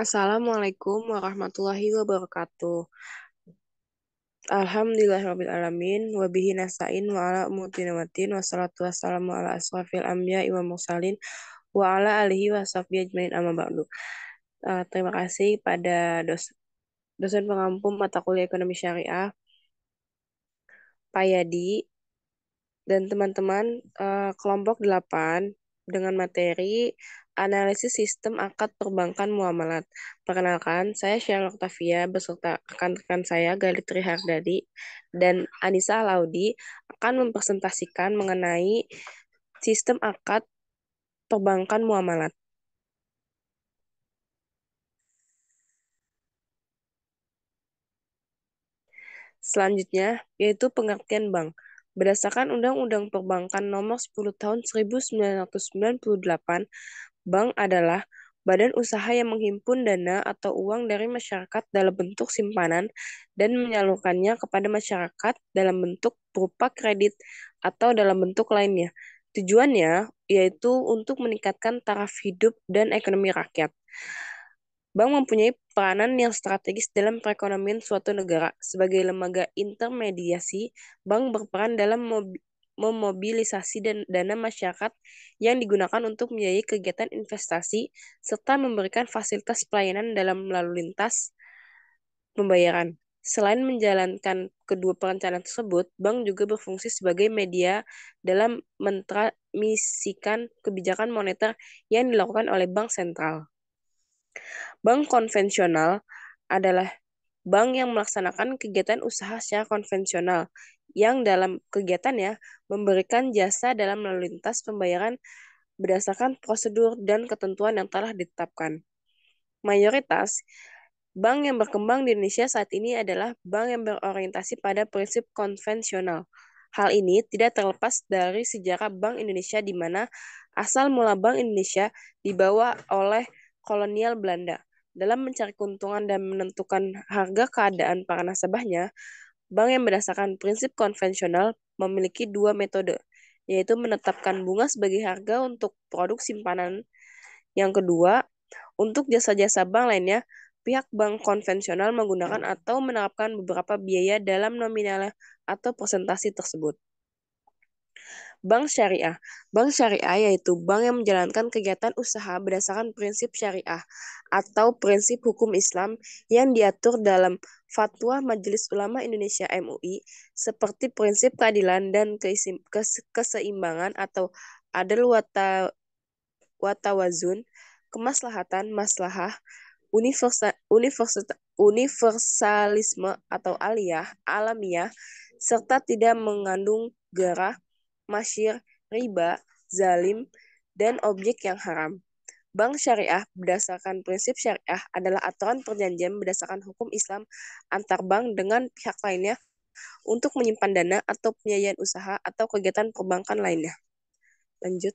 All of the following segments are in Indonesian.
Assalamualaikum warahmatullahi wabarakatuh. Alhamdulillahirrabbilalamin. Wabihi nasta'in wa ala umuti ni'matin. Wassalatu wassalamu ala asrafil anbiya'i wa mursalin. Wa ala alihi wa sahbihi ajmain amma ba'du. Terima kasih pada dosen pengampu mata kuliah ekonomi syariah, Pak Yadi, dan teman-teman kelompok 8 dengan materi analisis sistem akad perbankan muamalat. Perkenalkan, saya Sheryl Octavia beserta rekan-rekan saya Galitri Hardadi dan Anissa Laudi akan mempresentasikan mengenai sistem akad perbankan muamalat. Selanjutnya, yaitu pengertian bank. Berdasarkan Undang-Undang Perbankan Nomor 10 Tahun 1998, bank adalah badan usaha yang menghimpun dana atau uang dari masyarakat dalam bentuk simpanan dan menyalurkannya kepada masyarakat dalam bentuk berupa kredit atau dalam bentuk lainnya. Tujuannya yaitu untuk meningkatkan taraf hidup dan ekonomi rakyat. Bank mempunyai peranan yang strategis dalam perekonomian suatu negara. Sebagai lembaga intermediasi, bank berperan dalam memobilisasi dana masyarakat yang digunakan untuk membiayai kegiatan investasi serta memberikan fasilitas pelayanan dalam lalu lintas pembayaran. Selain menjalankan kedua perencanaan tersebut, bank juga berfungsi sebagai media dalam mentransmisikan kebijakan moneter yang dilakukan oleh bank sentral. Bank konvensional adalah bank yang melaksanakan kegiatan usaha secara konvensional, yang dalam kegiatannya memberikan jasa dalam lalu lintas pembayaran berdasarkan prosedur dan ketentuan yang telah ditetapkan. Mayoritas bank yang berkembang di Indonesia saat ini adalah bank yang berorientasi pada prinsip konvensional. Hal ini tidak terlepas dari sejarah Bank Indonesia di mana asal mula Bank Indonesia dibawa oleh kolonial Belanda. Dalam mencari keuntungan dan menentukan harga keadaan para nasabahnya, bank yang berdasarkan prinsip konvensional memiliki dua metode, yaitu menetapkan bunga sebagai harga untuk produk simpanan. Yang kedua, untuk jasa-jasa bank lainnya, pihak bank konvensional menggunakan atau menerapkan beberapa biaya dalam nominal atau presentasi tersebut. Bank syariah. Bank syariah yaitu bank yang menjalankan kegiatan usaha berdasarkan prinsip syariah atau prinsip hukum Islam yang diatur dalam Fatwa Majelis Ulama Indonesia MUI seperti prinsip keadilan dan keseimbangan atau adil watawazun, kemaslahatan, maslahah, universalisme atau alamiah, serta tidak mengandung garah, masyir, riba, zalim, dan objek yang haram. Bank syariah berdasarkan prinsip syariah adalah aturan perjanjian berdasarkan hukum Islam antar bank dengan pihak lainnya untuk menyimpan dana atau pembiayaan usaha atau kegiatan perbankan lainnya. Lanjut.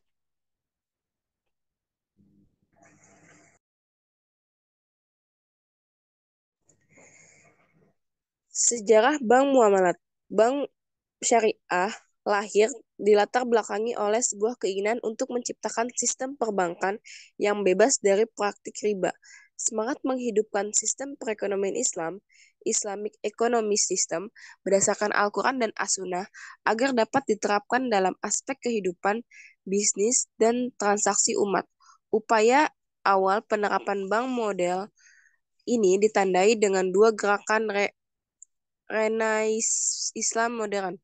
Sejarah bank muamalat. Bank syariah lahir dilatar belakangi oleh sebuah keinginan untuk menciptakan sistem perbankan yang bebas dari praktik riba. Semangat menghidupkan sistem perekonomian Islam, Islamic Economy System, berdasarkan Al-Quran dan As-Sunnah, agar dapat diterapkan dalam aspek kehidupan, bisnis, dan transaksi umat. Upaya awal penerapan bank model ini ditandai dengan dua gerakan Renaissance Islam modern,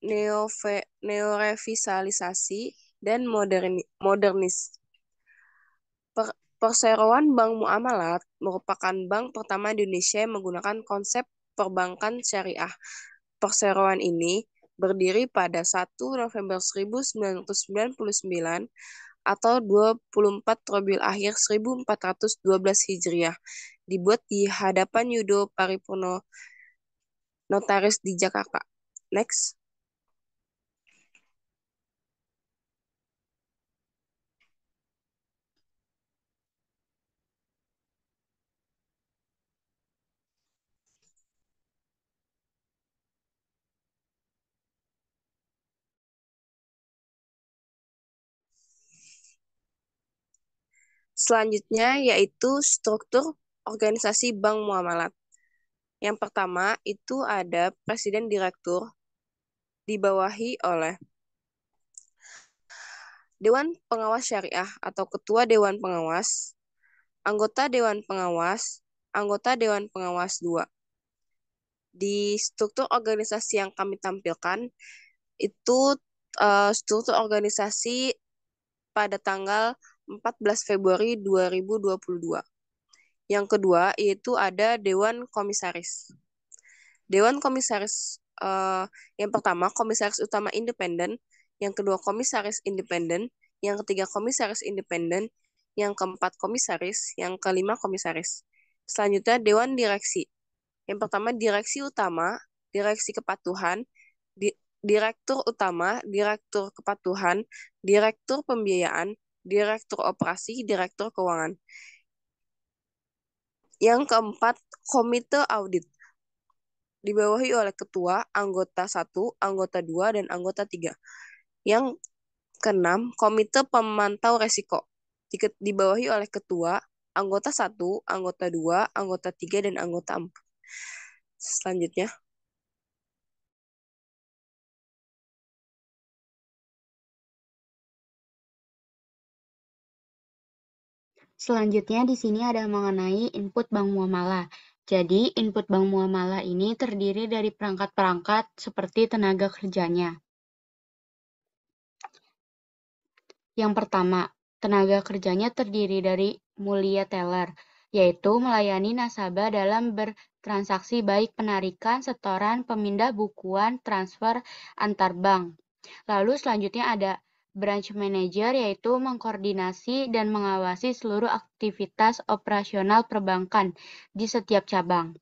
neorevitalisasi, dan modernis. Perseroan Bank Muamalat merupakan bank pertama di Indonesia yang menggunakan konsep perbankan syariah. Perseroan ini berdiri pada 1 November 1999 atau 24 Rabiul Akhir 1412 Hijriah, dibuat di hadapan Yudo Paripurno, notaris di Jakarta. Next. Selanjutnya yaitu struktur organisasi bank muamalat. Yang pertama itu ada presiden direktur dibawahi oleh Dewan Pengawas Syariah atau Ketua Dewan Pengawas, anggota Dewan Pengawas, anggota Dewan Pengawas 2. Di struktur organisasi yang kami tampilkan itu struktur organisasi pada tanggal 14 Februari 2022. Yang kedua yaitu ada Dewan Komisaris. Dewan Komisaris yang pertama Komisaris Utama Independen, yang kedua Komisaris Independen, yang ketiga Komisaris Independen, yang keempat Komisaris, yang kelima Komisaris. Selanjutnya Dewan Direksi. Yang pertama Direksi Utama, Direksi Kepatuhan, Direktur Utama, Direktur Kepatuhan, Direktur Pembiayaan, Direktur Operasi, Direktur Keuangan. Yang keempat, Komite Audit. Dibawahi oleh Ketua, Anggota 1, Anggota 2, dan Anggota 3. Yang keenam, Komite Pemantau Resiko. Dibawahi oleh Ketua, Anggota 1, Anggota 2, Anggota 3, dan Anggota 4. Selanjutnya. Selanjutnya di sini ada mengenai input bank muamalah. Jadi, input bank muamalah ini terdiri dari perangkat-perangkat seperti tenaga kerjanya. Yang pertama, tenaga kerjanya terdiri dari mulia teller, yaitu melayani nasabah dalam bertransaksi baik penarikan, setoran, pemindah bukuan, transfer antar bank. Lalu selanjutnya ada branch manager, yaitu mengkoordinasi dan mengawasi seluruh aktivitas operasional perbankan di setiap cabang.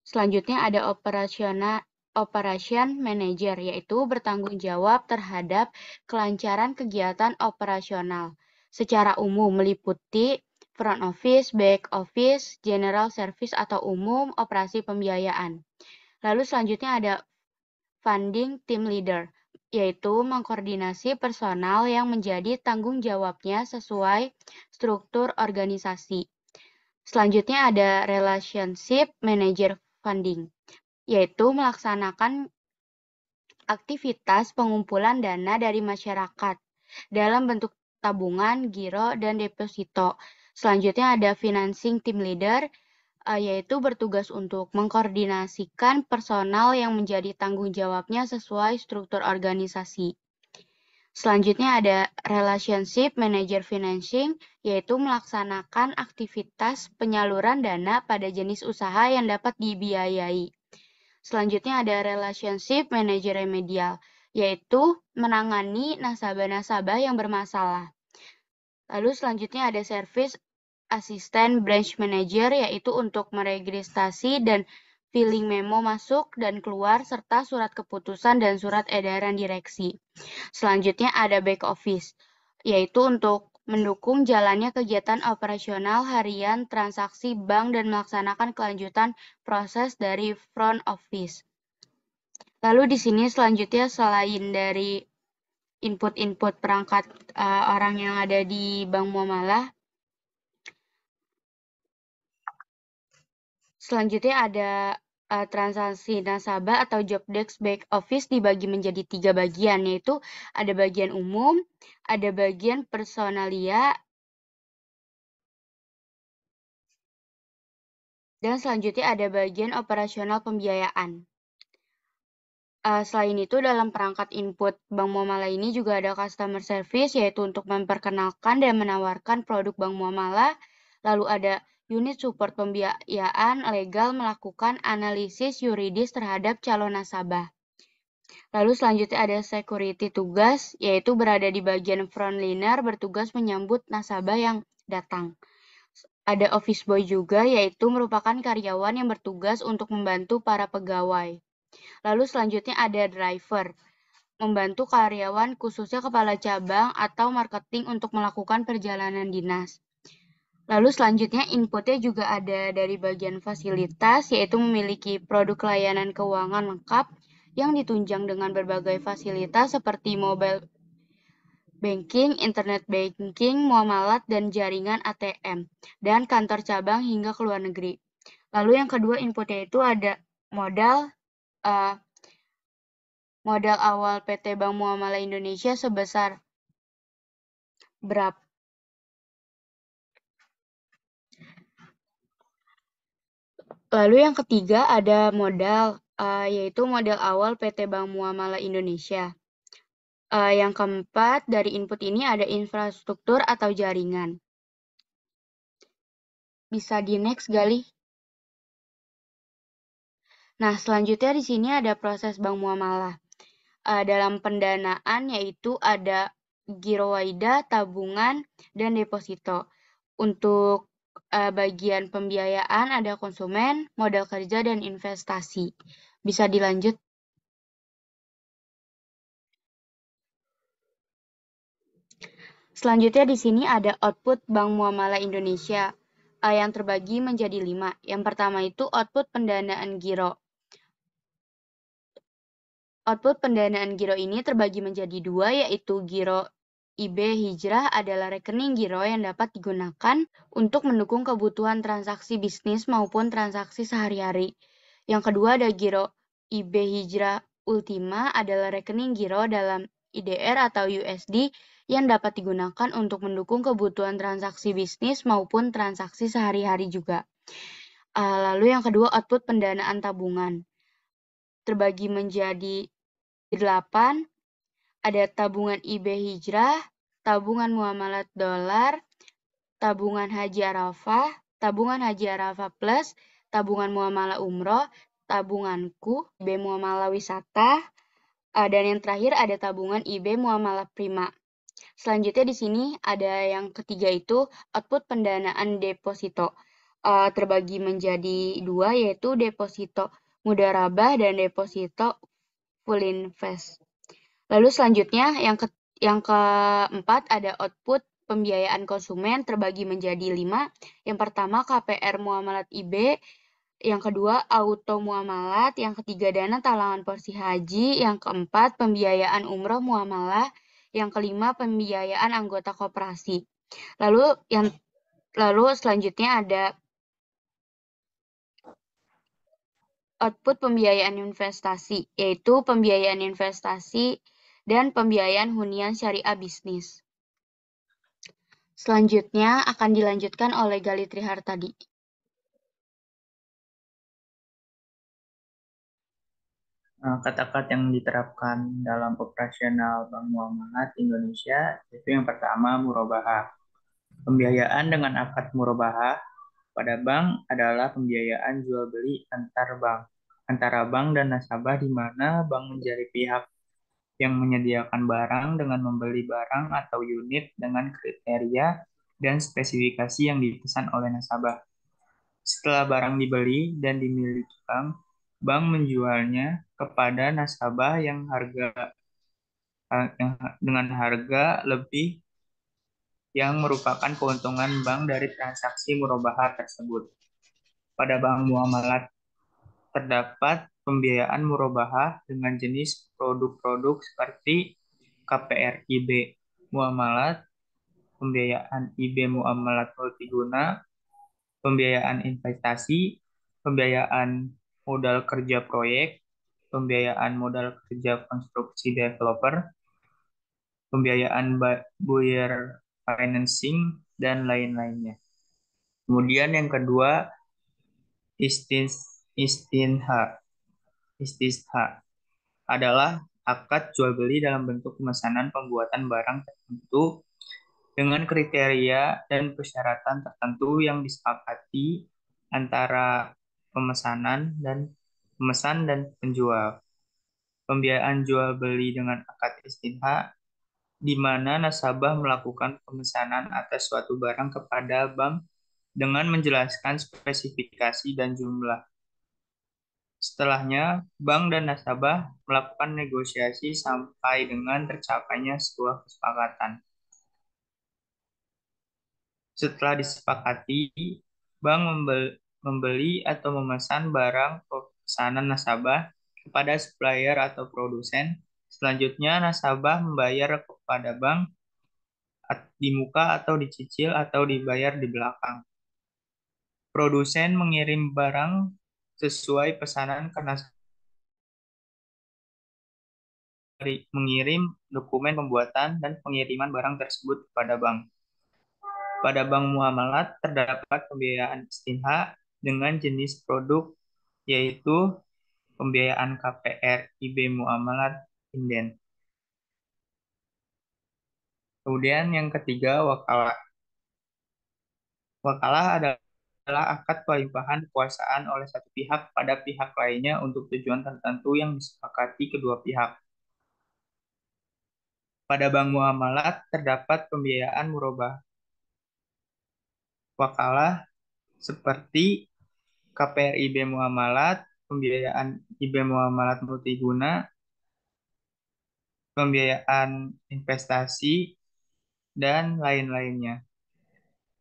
Selanjutnya ada operation manager, yaitu bertanggung jawab terhadap kelancaran kegiatan operasional. Secara umum meliputi front office, back office, general service atau umum, operasi pembiayaan. Lalu selanjutnya ada funding team leader, yaitu mengkoordinasi personal yang menjadi tanggung jawabnya sesuai struktur organisasi. Selanjutnya ada relationship manager funding, yaitu melaksanakan aktivitas pengumpulan dana dari masyarakat dalam bentuk tabungan, giro, dan deposito. Selanjutnya ada financing team leader, yaitu bertugas untuk mengkoordinasikan personal yang menjadi tanggung jawabnya sesuai struktur organisasi. Selanjutnya ada relationship manager financing, yaitu melaksanakan aktivitas penyaluran dana pada jenis usaha yang dapat dibiayai. Selanjutnya ada relationship manager remedial, yaitu menangani nasabah-nasabah yang bermasalah. Lalu selanjutnya ada service assistant branch manager, yaitu untuk meregistrasi dan filing memo masuk dan keluar, serta surat keputusan dan surat edaran direksi. Selanjutnya ada back office, yaitu untuk mendukung jalannya kegiatan operasional harian transaksi bank dan melaksanakan kelanjutan proses dari front office. Lalu di sini selanjutnya selain dari input-input perangkat orang yang ada di bank muamalah, selanjutnya ada transaksi nasabah atau job desk back office dibagi menjadi 3 bagian, yaitu ada bagian umum, ada bagian personalia, dan selanjutnya ada bagian operasional pembiayaan. Selain itu, dalam perangkat input bank muamalah ini juga ada customer service, yaitu untuk memperkenalkan dan menawarkan produk bank muamalah. Lalu ada unit support pembiayaan legal, melakukan analisis yuridis terhadap calon nasabah. Lalu selanjutnya ada security tugas, yaitu berada di bagian frontliner, bertugas menyambut nasabah yang datang. Ada office boy juga, yaitu merupakan karyawan yang bertugas untuk membantu para pegawai. Lalu selanjutnya ada driver, membantu karyawan khususnya kepala cabang atau marketing untuk melakukan perjalanan dinas. Lalu selanjutnya inputnya juga ada dari bagian fasilitas, yaitu memiliki produk layanan keuangan lengkap yang ditunjang dengan berbagai fasilitas seperti mobile banking, internet banking, muamalat, dan jaringan ATM, dan kantor cabang hingga ke luar negeri. Lalu yang kedua inputnya itu ada modal uh, modal awal PT Bank Muamalah Indonesia sebesar berapa? Lalu yang ketiga ada modal, yaitu modal awal PT Bank Muamalah Indonesia. Yang keempat, dari input ini ada infrastruktur atau jaringan. Bisa di next, Gali. Nah, selanjutnya di sini ada proses bank muamalah. Dalam pendanaan yaitu ada giro waida, tabungan, dan deposito. Untuk bagian pembiayaan ada konsumen, modal kerja, dan investasi. Bisa dilanjut. Selanjutnya di sini ada output Bank Muamalah Indonesia yang terbagi menjadi 5. Yang pertama itu output pendanaan giro. Output pendanaan giro ini terbagi menjadi 2, yaitu giro IB Hijrah adalah rekening giro yang dapat digunakan untuk mendukung kebutuhan transaksi bisnis maupun transaksi sehari-hari. Yang kedua ada giro IB Hijrah Ultima adalah rekening giro dalam IDR atau USD yang dapat digunakan untuk mendukung kebutuhan transaksi bisnis maupun transaksi sehari-hari juga. Lalu yang kedua output pendanaan tabungan. Terbagi menjadi 8, ada tabungan IB Hijrah, tabungan muamalat dolar, tabungan Haji Arafah, tabungan Haji Arafah Plus, tabungan muamalah umroh, tabunganku, IB muamalah wisata, dan yang terakhir ada tabungan IB muamalah prima. Selanjutnya di sini ada yang ketiga itu output pendanaan deposito. Terbagi menjadi 2, yaitu deposito mudharabah dan deposito full invest. Lalu selanjutnya yang keempat ada output pembiayaan konsumen terbagi menjadi 5. Yang pertama KPR Muamalat IB, yang kedua auto muamalat, yang ketiga dana talangan porsi haji, yang keempat pembiayaan umroh muamalah, yang kelima pembiayaan anggota koperasi. Lalu selanjutnya ada output pembiayaan investasi, yaitu pembiayaan investasi dan pembiayaan hunian syariah bisnis. Selanjutnya akan dilanjutkan oleh Gali Trihartadi. Kata-kata yang diterapkan dalam operasional Bank Muamalat Indonesia itu yang pertama murabahah. Pembiayaan dengan akad murabahah pada bank adalah pembiayaan jual beli antara bank dan nasabah di mana bank menjadi pihak yang menyediakan barang dengan membeli barang atau unit dengan kriteria dan spesifikasi yang dipesan oleh nasabah. Setelah barang dibeli dan dimiliki bank, bank menjualnya kepada nasabah dengan harga lebih yang merupakan keuntungan bank dari transaksi murabahah tersebut. Pada bank muamalat terdapat pembiayaan murabahah dengan jenis produk-produk seperti KPR IB muamalat, pembiayaan IB muamalat multiguna, pembiayaan investasi, pembiayaan modal kerja proyek, pembiayaan modal kerja konstruksi developer, pembiayaan buyer financing, dan lain-lainnya. Kemudian yang kedua, istinha. Istisha adalah akad jual beli dalam bentuk pemesanan pembuatan barang tertentu dengan kriteria dan persyaratan tertentu yang disepakati antara pemesan dan penjual. Pembiayaan jual beli dengan akad istinha di mana nasabah melakukan pemesanan atas suatu barang kepada bank dengan menjelaskan spesifikasi dan jumlah. Setelahnya, bank dan nasabah melakukan negosiasi sampai dengan tercapainya sebuah kesepakatan. Setelah disepakati, bank membeli atau memesan barang pesanan nasabah kepada supplier atau produsen. Selanjutnya, nasabah membayar kepada bank di muka atau dicicil atau dibayar di belakang. Produsen mengirim barang sesuai pesanan karena mengirim dokumen pembuatan dan pengiriman barang tersebut kepada bank. Pada bank muamalat terdapat pembiayaan istinha dengan jenis produk yaitu pembiayaan KPR, IB Muamalat, Inden. Kemudian yang ketiga, wakalah. Wakalah adalah akad pelimpahan kekuasaan oleh satu pihak pada pihak lainnya untuk tujuan tertentu yang disepakati kedua pihak. Pada bank muamalat terdapat pembiayaan murabah wakalah seperti KPR IB Muamalat, pembiayaan IB Muamalat Multiguna, pembiayaan investasi, dan lain-lainnya.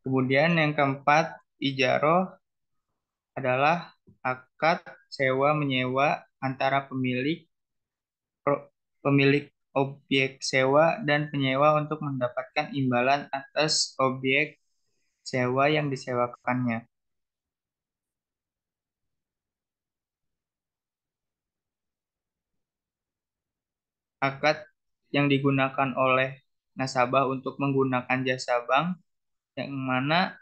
Kemudian yang keempat, ijaroh adalah akad sewa-menyewa antara pemilik objek sewa dan penyewa untuk mendapatkan imbalan atas objek sewa yang disewakannya. Akad yang digunakan oleh nasabah untuk menggunakan jasa bank, yang mana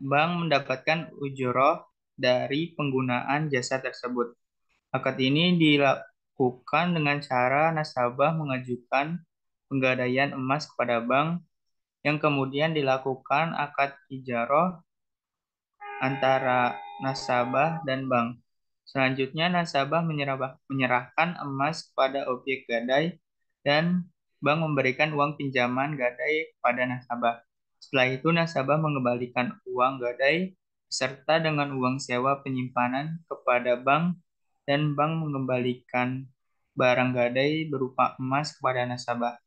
bank mendapatkan ujroh dari penggunaan jasa tersebut. Akad ini dilakukan dengan cara nasabah mengajukan penggadaian emas kepada bank, yang kemudian dilakukan akad ijaroh antara nasabah dan bank. Selanjutnya, nasabah menyerahkan emas kepada objek gadai dan bank memberikan uang pinjaman gadai kepada nasabah. Setelah itu, nasabah mengembalikan uang gadai serta dengan uang sewa penyimpanan kepada bank dan bank mengembalikan barang gadai berupa emas kepada nasabah.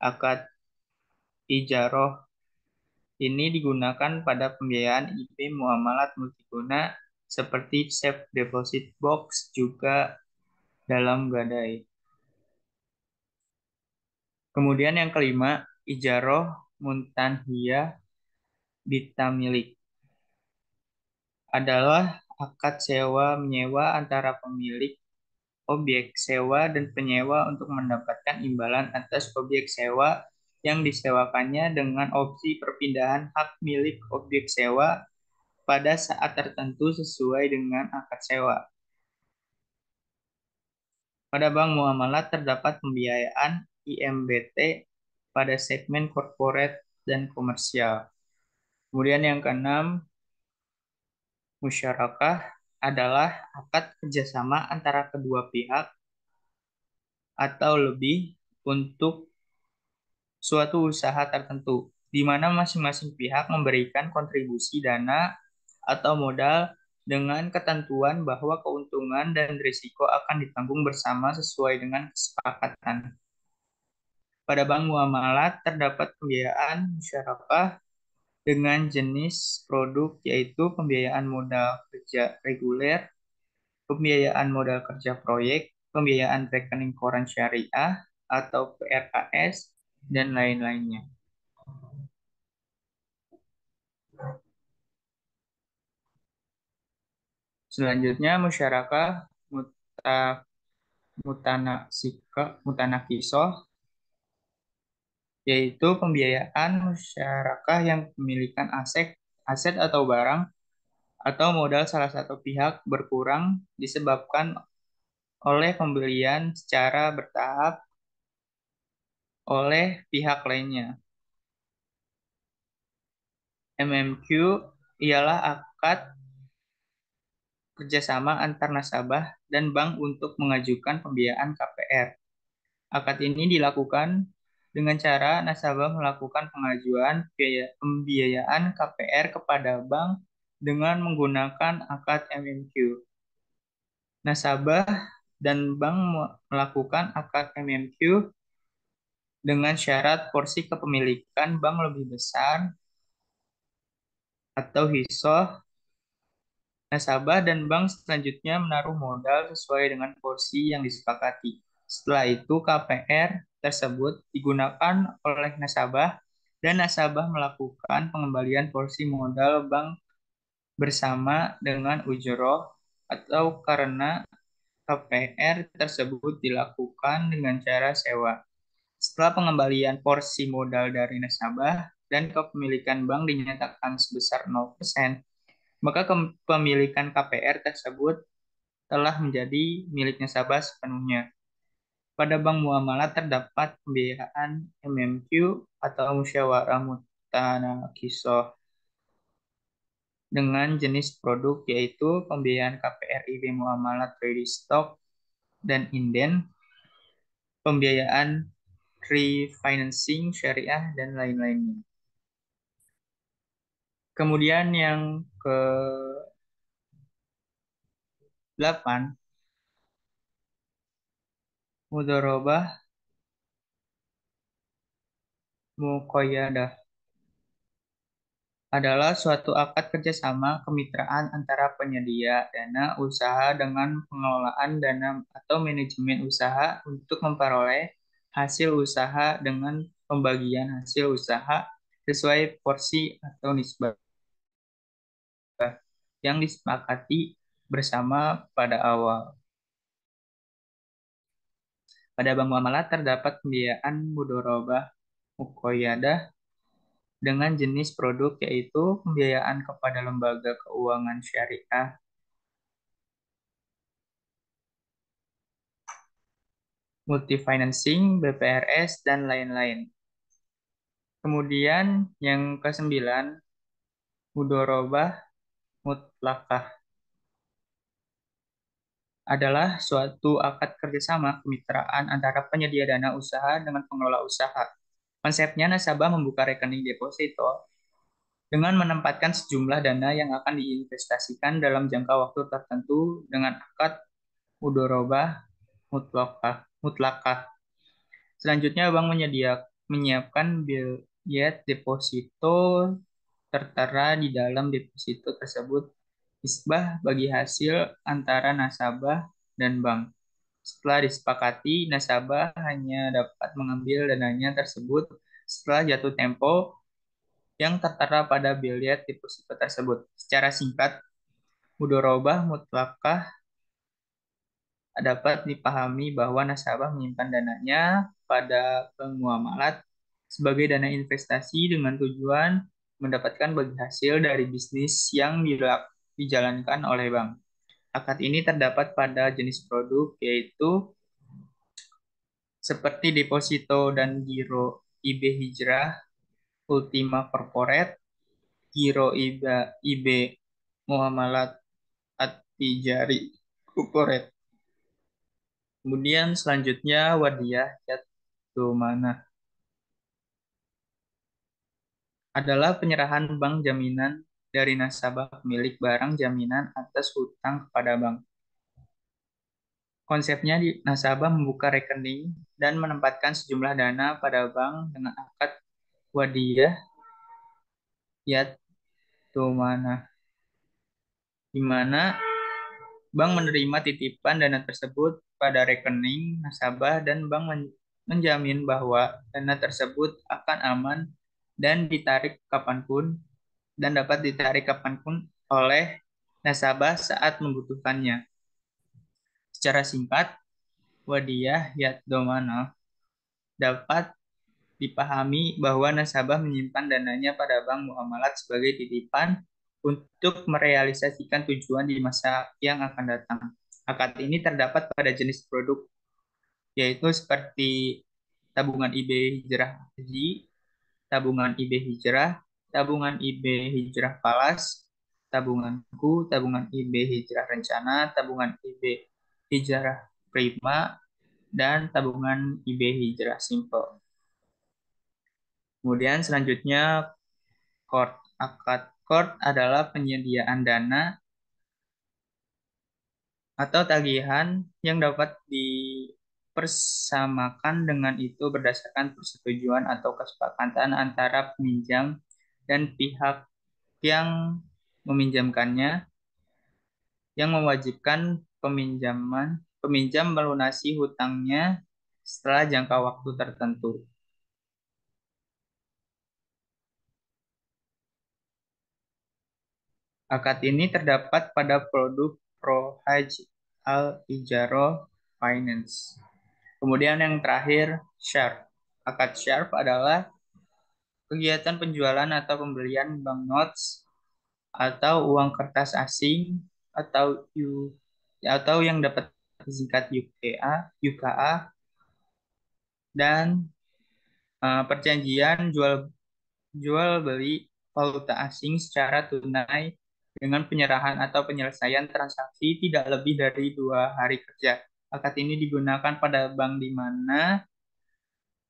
Akad ijaroh ini digunakan pada pembiayaan IP muamalat multiguna seperti safe deposit box juga dalam gadai. Kemudian yang kelima, ijaroh muntanhiyah bitamilik adalah akad sewa-menyewa antara pemilik objek sewa dan penyewa untuk mendapatkan imbalan atas objek sewa yang disewakannya dengan opsi perpindahan hak milik objek sewa pada saat tertentu sesuai dengan akad sewa. Pada bank muamalat terdapat pembiayaan IMBT pada segmen corporate dan komersial. Kemudian yang keenam, musyarakah adalah akad kerjasama antara kedua pihak atau lebih untuk suatu usaha tertentu, di mana masing-masing pihak memberikan kontribusi dana atau modal dengan ketentuan bahwa keuntungan dan risiko akan ditanggung bersama sesuai dengan kesepakatan. Pada bank muamalat terdapat pembiayaan musyarakah dengan jenis produk yaitu pembiayaan modal kerja reguler, pembiayaan modal kerja proyek, pembiayaan rekening koran syariah atau PRKS, dan lain-lainnya. Selanjutnya, musyarakah mutanakisoh, yaitu pembiayaan musyarakah yang memilikan aset atau barang atau modal salah satu pihak berkurang disebabkan oleh pembelian secara bertahap oleh pihak lainnya. MMQ ialah akad kerjasama antar nasabah dan bank untuk mengajukan pembiayaan KPR. Akad ini dilakukan dengan cara nasabah melakukan pengajuan pembiayaan KPR kepada bank dengan menggunakan akad MMQ. Nasabah dan bank melakukan akad MMQ dengan syarat porsi kepemilikan bank lebih besar atau hisoh. Nasabah dan bank selanjutnya menaruh modal sesuai dengan porsi yang disepakati. Setelah itu KPR tersebut digunakan oleh nasabah dan nasabah melakukan pengembalian porsi modal bank bersama dengan ujroh atau karena KPR tersebut dilakukan dengan cara sewa. Setelah pengembalian porsi modal dari nasabah dan kepemilikan bank dinyatakan sebesar 0%, maka kepemilikan KPR tersebut telah menjadi milik nasabah sepenuhnya. Pada bank muamalah terdapat pembiayaan MMQ atau musyawarah mutanakisah dengan jenis produk yaitu pembiayaan KPR IB muamalah trading stock dan inden, pembiayaan refinancing syariah dan lain-lainnya. Kemudian yang ke-8, mudharabah muqayyadah adalah suatu akad kerjasama kemitraan antara penyedia dana usaha dengan pengelolaan dana atau manajemen usaha untuk memperoleh hasil usaha dengan pembagian hasil usaha sesuai porsi atau nisbah yang disepakati bersama pada awal. Pada bank muamalah terdapat pembiayaan mudharabah muqayyadah dengan jenis produk yaitu pembiayaan kepada lembaga keuangan syariah, multifinancing, BPRS, dan lain-lain. Kemudian yang ke-9, mudharabah mutlaqah adalah suatu akad kerjasama kemitraan antara penyedia dana usaha dengan pengelola usaha. Konsepnya nasabah membuka rekening deposito dengan menempatkan sejumlah dana yang akan diinvestasikan dalam jangka waktu tertentu dengan akad mudharabah mutlaqah. Selanjutnya, bank menyiapkan bilet deposito tertera di dalam deposito tersebut nisbah bagi hasil antara nasabah dan bank. Setelah disepakati, nasabah hanya dapat mengambil dananya tersebut setelah jatuh tempo yang tertera pada bilet deposito tersebut. Secara singkat, mudharabah mutlaqah dapat dipahami bahwa nasabah menyimpan dananya pada bank muamalat sebagai dana investasi dengan tujuan mendapatkan bagi hasil dari bisnis yang dijalankan oleh bank. Akad ini terdapat pada jenis produk yaitu seperti deposito dan giro IB Hijrah, Ultima Corporate, giro IB Muamalat At-Tijari Corporate. Kemudian selanjutnya wadiyah yatsumana adalah penyerahan bank jaminan dari nasabah pemilik barang jaminan atas hutang kepada bank. Konsepnya nasabah membuka rekening dan menempatkan sejumlah dana pada bank dengan akad wadiyah yatsumana, di mana bank menerima titipan dana tersebut pada rekening nasabah dan bank menjamin bahwa dana tersebut akan aman dan dapat ditarik kapanpun oleh nasabah saat membutuhkannya. Secara singkat, wadiyah yat-domana dapat dipahami bahwa nasabah menyimpan dananya pada bank muamalat sebagai titipan untuk merealisasikan tujuan di masa yang akan datang. Akad ini terdapat pada jenis produk, yaitu seperti tabungan IB Hijrah Haji, tabungan IB Hijrah, tabungan IB Hijrah Falas, tabunganku, tabungan IB Hijrah Rencana, tabungan IB Hijrah Prima, dan tabungan IB Hijrah Simple. Kemudian selanjutnya Qard. Akad Qard adalah penyediaan dana atau tagihan yang dapat dipersamakan dengan itu berdasarkan persetujuan atau kesepakatan antara peminjam dan pihak yang meminjamkannya, yang mewajibkan peminjam melunasi hutangnya setelah jangka waktu tertentu. Akad ini terdapat pada produk ProHaj Al-Ijaroh Finance. Kemudian yang terakhir, Sharp. Akad Sharp adalah kegiatan penjualan atau pembelian banknotes atau uang kertas asing atau atau yang dapat disingkat UKA dan perjanjian jual beli valuta asing secara tunai dengan penyerahan atau penyelesaian transaksi tidak lebih dari 2 hari kerja. Akad ini digunakan pada bank di mana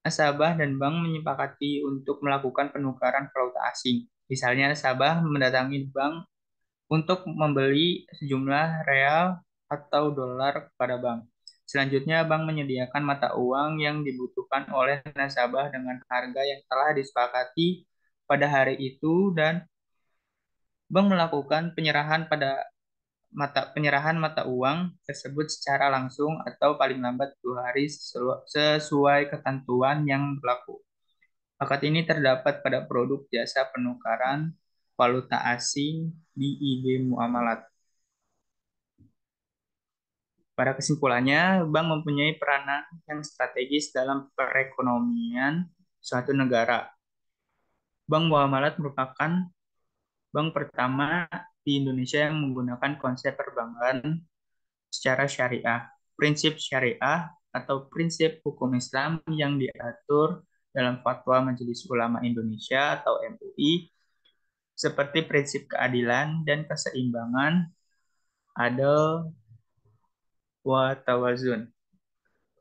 nasabah dan bank menyepakati untuk melakukan penukaran valuta asing. Misalnya, nasabah mendatangi bank untuk membeli sejumlah real atau dolar kepada bank. Selanjutnya, bank menyediakan mata uang yang dibutuhkan oleh nasabah dengan harga yang telah disepakati pada hari itu dan bank melakukan penyerahan mata uang tersebut secara langsung atau paling lambat 2 hari sesuai ketentuan yang berlaku. Akad ini terdapat pada produk jasa penukaran valuta asing di IB Muamalat. Pada kesimpulannya, bank mempunyai peranan yang strategis dalam perekonomian suatu negara. Bank Muamalat merupakan bank pertama di Indonesia yang menggunakan konsep perbankan secara syariah. Prinsip syariah atau prinsip hukum Islam yang diatur dalam Fatwa Majelis Ulama Indonesia atau MUI seperti prinsip keadilan dan keseimbangan, adil wa tawazun,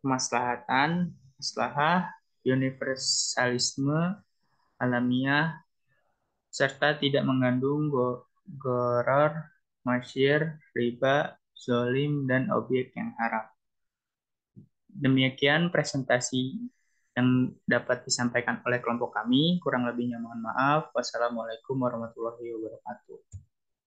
kemaslahatan, maslahah, universalisme, alamiah, serta tidak mengandung gharar, masyir, riba, zolim, dan objek yang haram. Demikian presentasi yang dapat disampaikan oleh kelompok kami. Kurang lebihnya mohon maaf. Wassalamualaikum warahmatullahi wabarakatuh.